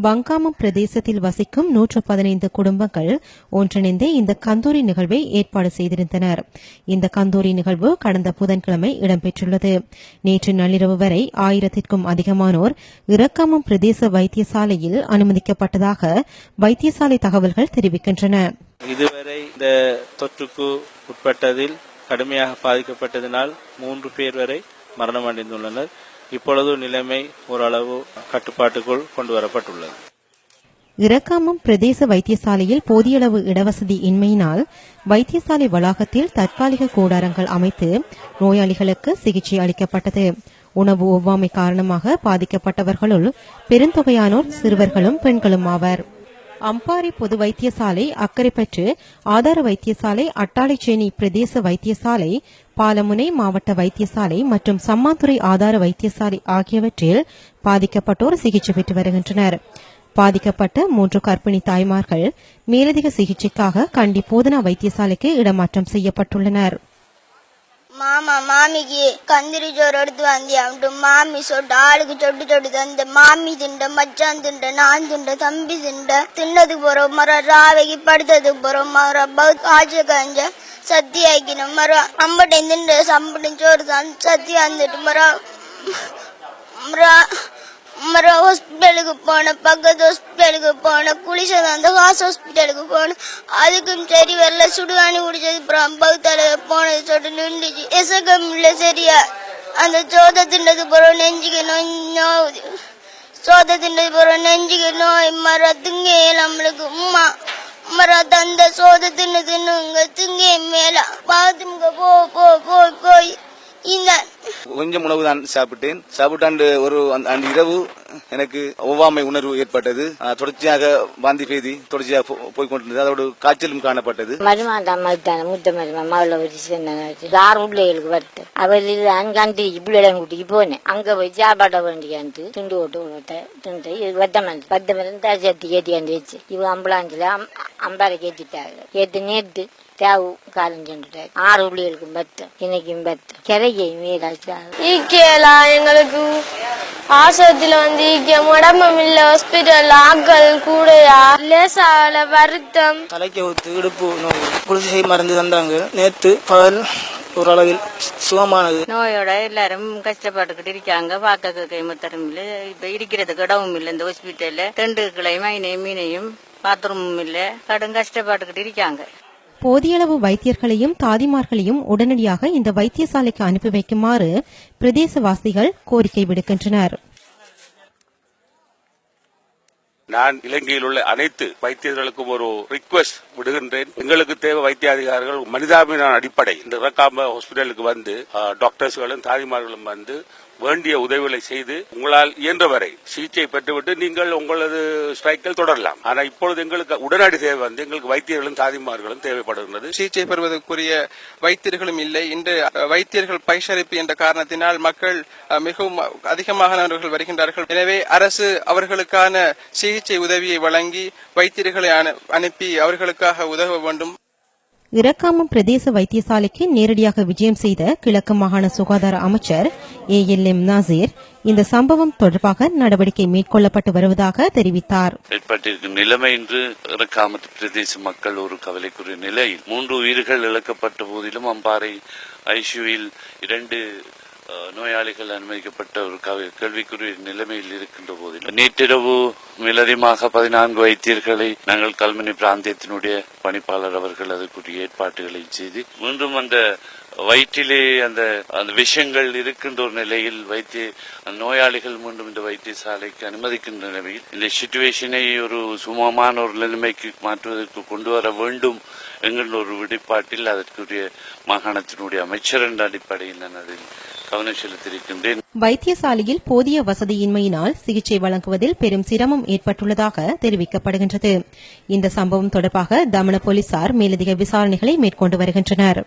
பங்காமம் பிரதேசத்தில் வசிக்கும் 115 குடும்பங்கள் ஒன்றிணைந்து இந்த கந்தூரி நிகழ்வை ஏற்பாடு செய்திருந்தனர். இந்த கந்தூரி நிகழ்வு கடந்த புதன்கிழமை இடம்பெற்றுள்ளது. நேற்று நள்ளிரவு வரை 1000க்கும் அதிகமானோர் இரக்காமம் பிரதேச வைத்தியசாலையில் அனுமதிக்கப்பட்டதாக வைத்தியசாலை தகவல்கள் தெரிவிக்கின்றன. இதுவரை இந்த தொற்றுக்கு உட்பட்டதில் கடுமையாக பாதிக்கப்பட்டதனால் 3 பேர் வரை மரணமடைந்துள்ளனர். இப்பொழுது நிலைமை ஓரளவு கட்டுப்பாட்டுக்குள் கொண்டுவரப்பட்டுள்ளது. இரக்காமம் பிரதேச வைத்தியசாலையில் போதியளவு இடவசதி இன்மையினால் வைத்தியசாலை வளாகத்தில் தற்காலிக கூடாரங்கள் அமைத்து நோயாளிகளுக்கு சிகிச்சை அளிக்கப்பட்டது. உணவு ஒவ்வாமை காரணமாக பாதிக்கப்பட்டவர்களுள் பெருந்தொகையானோர் சிறுவர்களும் பெண்களும் ஆவர். அம்பாறை பொது வைத்தியசாலை, அக்கரைப்பற்று ஆதார வைத்தியசாலை, அட்டாளைச்சேனி பிரதேச வைத்தியசாலை, பாலமுனை மாவட்ட வைத்தியசாலை மற்றும் சம்மாந்துறை ஆதார வைத்தியசாலை ஆகியவற்றில் பாதிக்கப்பட்டோர் சிகிச்சை பெற்று வருகின்றனர். பாதிக்கப்பட்ட 3 கர்ப்பிணி தாய்மார்கள் மேலதிக சிகிச்சைக்காக கண்டி போதனா வைத்தியசாலைக்கு இடமாற்றம் செய்யப்பட்டுள்ளனர். மாமிக்கு கந்திரி சோறு எடுத்து வந்தியாண்டு மாமி சொட்டு ஆளுக்கு சொட்டு தந்த மாமி திண்ட மச்சான் திண்ட நான் திண்ட தம்பி தின்னதுக்கு போறோம் மர ராவைக்கு படுத்ததுக்கு போறோம் மர காய்ச்ச காஞ்ச சத்தி ஆக்கினோம் மர அம்பட்டை திண்ட சம்பட்டும் சோறு தான் சத்தி வந்துட்டு மர ஹாஸ்பிட்டலுக்கு போன பக்கத்து ஹாஸ்பிட்டலுக்கு போன குளிச்சது அந்த காசு ஹாஸ்பிட்டலுக்கு போன அதுக்கும் சரி வரல. சுடுகாணி குடிச்சது பகுத்தால போனது சொட்டு நின்றுச்சு. எசகம் இல்லை சரியா. அந்த சோதை தின்னது போறோம் நெஞ்சுக்கு நோய் சோதை தின்னது போறோம் நெஞ்சுக்கு நோய் மர திங்க நம்மளுக்கு மர தந்த சோதை தின்னுங்க திங்க மேல பாத்துங்க போய் கொஞ்சம் உணவு தான் சாப்பிட்டாண்டு ஒரு அந்த இரவு எனக்கு ஒவ்வாமை உணர்வு ஏற்பட்டது. தொடர்ச்சியாக வாந்தி பேதி தொடர்ச்சியாக போய்கொண்டிருந்தது. அதோட காய்ச்சலும் காணப்பட்டது. மூத்த மருமா பிள்ளைகளுக்கு வருது அவர்கள் அன்காண்டி பிள்ளைகளும் கூட்டிக்கு போனேன். அங்க போய் சாப்பாட்ட வேண்டியாண்டு துண்டு ஓட்டு துண்டு வத்தமரம் தரிசத்தி கேட்டியாண்டு வச்சு இவங்க அம்புலாஞ்சில அம்பாரை கேட்டிட்டாங்க. ஏத்து நேற்று தேவு காலம் சென்றுட்டாரு. 6 பிள்ளைகளுக்கும் பத்தம் இன்னைக்கும் பத்தம் கிரையை மேலாம் எங்களுக்கு ஆசத்துல உடம்பும் இல்ல. ஹாஸ்பிட்டல் ஆக்கள் கூடயா லேசால வருத்தம் தலைக்கு ஊத்து இடுப்பு நோய் குளிசை மருந்து தந்தாங்க. நேற்று பகல் ஓரளவில் சுகமானது. நோயோட எல்லாரும் கஷ்டப்பட்டுக்கிட்டு இருக்காங்க. பார்க்க கைமத்தரும் இல்ல. இப்ப இருக்கிறதுக்கு இடமும் இல்ல. இந்த ஹாஸ்பிட்டல்ல 2 கிளை மீனையும் பாத்ரூமும் இல்ல. கடும் கஷ்டப்பட்டுக்கிட்டு இருக்காங்க. போதியளவு வைத்தியர்களையும் தாதிமார்களையும் உடனடியாக இந்த வைத்தியசாலைக்கு அனுப்பி வைக்குமாறு பிரதேசவாசிகள் கோரிக்கை விடுக்கின்றனர். நான் இலங்கையில் உள்ள அனைத்து வைத்தியர்களுக்கும் ஒரு ரிக்வெஸ்ட் விடுகின்றேன். எங்களுக்கு தேவை வைத்திய அதிகாரிகள் மனிதாபிமான அடிப்படை இந்த இரக்காம ஹாஸ்பிட்டலுக்கு வந்து டாக்டர்ஸ்களும் தாதிமார்களும் வந்து வேண்டிய உதவிகளை செய்து உங்களால் இயன்றவரை சிகிச்சை பெற்றுவிட்டு நீங்கள் உங்களது ஸ்ட்ரைக்கில் தொடரலாம். ஆனா இப்பொழுது எங்களுக்கு உடனடி தேவை வந்து எங்களுக்கு வைத்தியர்களும் தாதிமார்களும் தேவைப்படுகின்றது. சிகிச்சை பெறுவதற்குரிய வைத்தியர்களும் இல்லை. இன்று வைத்தியர்கள் பைசரிப்பு என்ற காரணத்தினால் மக்கள் மிகவும் அதிகமானவர்கள் வருகின்றார்கள். எனவே அரசு அவர்களுக்கான சிகிச்சை உதவியை வழங்கி வைத்தியர்களை அனுப்பி அவர்களுக்காக உதவ வேண்டும். இரக்காமம் பிரதேச வைத்தியசாலைக்கு நேரடியாக விஜயம் செய்த கிழக்கு மாகாண சுகாதார அமைச்சர் ALM நாசீர் இந்த சம்பவம் தொடர்பாக நடவடிக்கை மேற்கொள்ளப்பட்டு வருவதாக தெரிவித்தார். ஏற்பட்டிருக்கும் நிலைமை இன்று இரக்காம பிரதேச மக்கள் ஒரு கவலைக்குரிய நிலையில் 3 உயிர்கள் இழக்கப்பட்ட போதிலும் அம்பாறை ICUவில் 2 நோயாளிகள் அனுமதிக்கப்பட்ட ஒரு கேள்விக்குரிய நிலைமையில் இருக்கின்ற போதிலும் நேற்றிரவு மேலதிகமாக 14 வைத்தியர்களை நாங்கள் கல்முனை பிராந்தியத்தினுடைய பணிப்பாளர் அவர்கள் அதற்குரிய ஏற்பாடுகளை செய்து மீண்டும் அந்த வயிற்றிலே அந்த விஷயங்கள் இருக்கின்ற ஒரு நிலையில் நோயாளிகள் மீண்டும் இந்த வைத்தியசாலைக்கு அனுமதிக்கின்ற நிலையில் இந்த சிச்சுவேஷனை ஒரு சுமமான ஒரு நிலைமைக்கு மாற்றுவதற்கு கொண்டு வர வேண்டும் என்கின்ற ஒரு விடுபாட்டில் அதற்குரிய மாகாணத்தினுடைய அமைச்சர் என்ற அடிப்படையில் நான் அதில் கவனம் செலுத்தியிருக்கின்றேன். வைத்தியசாலையில் போதிய வசதியின்மையினால் சிகிச்சை வழங்குவதில் பெரும் சிரமம் ஏற்பட்டுள்ளதாக தெரிவிக்கப்படுகின்றது. இந்த சம்பவம் தொடர்பாக தமன போலீசார் மேலதிக விசாரணைகளை மேற்கொண்டு வருகின்றனர்.